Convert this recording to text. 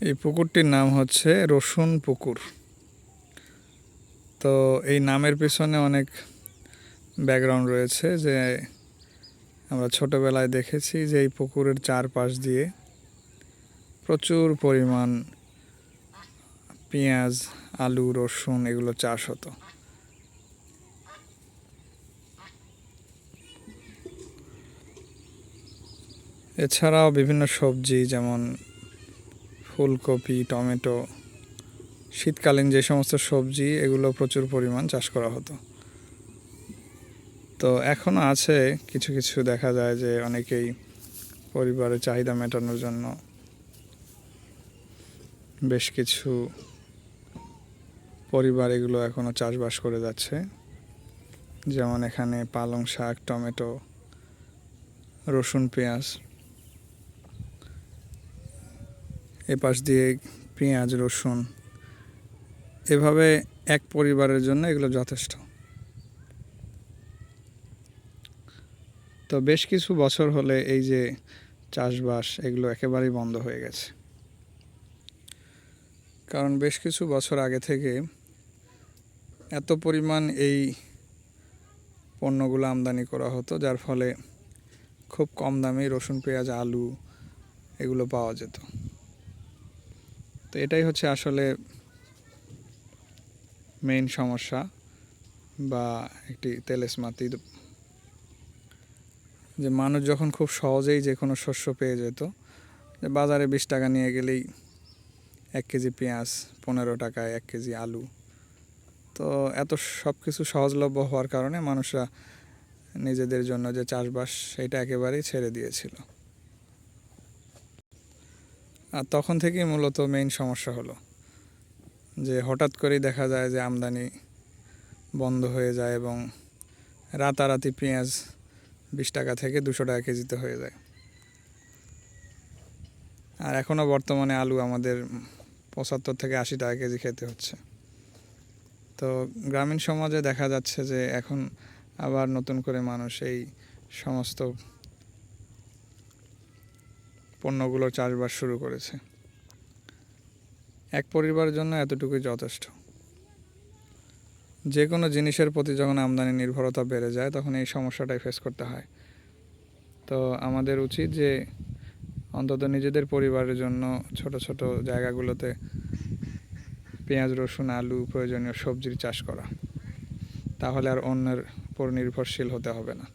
এই পুকুরটির নাম হচ্ছে রসুন পুকুর। তো এই নামের পিছনে অনেক ব্যাকগ্রাউন্ড রয়েছে, যে আমরা ছোটবেলায় দেখেছি যে এই পুকুরের চারপাশ দিয়ে প্রচুর পরিমাণ পেঁয়াজ, আলু, রসুন এগুলো চাষ হতো। এছাড়াও বিভিন্ন সবজি যেমন ফুলকপি, টমেটো, শীতকালীন যে সমস্ত সবজি এগুলো প্রচুর পরিমাণ চাষ করা হতো। তো এখনও আছে কিছু কিছু, দেখা যায় যে অনেকেই পরিবারের চাহিদা মেটানোর জন্য বেশ কিছু পরিবার এগুলো এখনও চাষবাস করে যাচ্ছে। যেমন এখানে পালং শাক, টমেটো, রসুন, পেঁয়াজ, এপাশ দিয়ে পেঁয়াজ, রসুন, এভাবে এক পরিবারের জন্য এগুলো যথেষ্ট। তো বেশ কিছু বছর হলে এই যে চাষবাস এগুলো একেবারেই বন্ধ হয়ে গেছে, কারণ বেশ কিছু বছর আগে থেকে এত পরিমাণ এই পণ্যগুলো আমদানি করা হতো, যার ফলে খুব কম দামে রসুন, পেঁয়াজ, আলু এগুলো পাওয়া যেত। তো এটাই হচ্ছে আসলে মেইন সমস্যা বা একটি তেলেসমাতি, যে মানুষ যখন খুব সহজেই যে কোনো শস্য পেয়ে যেত, যে বাজারে 20 টাকা নিয়ে গেলেই 1 কেজি পেঁয়াজ, 15 টাকায় 1 কেজি আলু। তো এত সব কিছু সহজলভ্য হওয়ার কারণে মানুষরা নিজেদের জন্য যে চাষবাস সেটা একেবারেই ছেড়ে দিয়েছিল। আর তখন থেকেই মূলত মেইন সমস্যা হলো যে হঠাৎ করেই দেখা যায় যে আমদানি বন্ধ হয়ে যায় এবং রাতারাতি পেঁয়াজ 20 টাকা থেকে 200 টাকা কেজিতে হয়ে যায়। আর এখনও বর্তমানে আলু আমাদের 75 থেকে 80 টাকা কেজি খেতে হচ্ছে। তো গ্রামীণ সমাজে দেখা যাচ্ছে যে এখন আবার নতুন করে মানুষ এই সমস্ত পণ্যগুলোর চাষবাস শুরু করেছে। এক পরিবারের জন্য এতটুকুই যথেষ্ট। যে কোনো জিনিসের প্রতি যখন আমদানি নির্ভরতা বেড়ে যায় তখন এই সমস্যাটাই ফেস করতে হয়। তো আমাদের উচিত যে অন্তত নিজেদের পরিবারের জন্য ছোট ছোট জায়গাগুলোতে পেঁয়াজ, রসুন, আলু, প্রয়োজনীয় সবজির চাষ করা, তাহলে আর অন্যের উপর নির্ভরশীল হতে হবে না।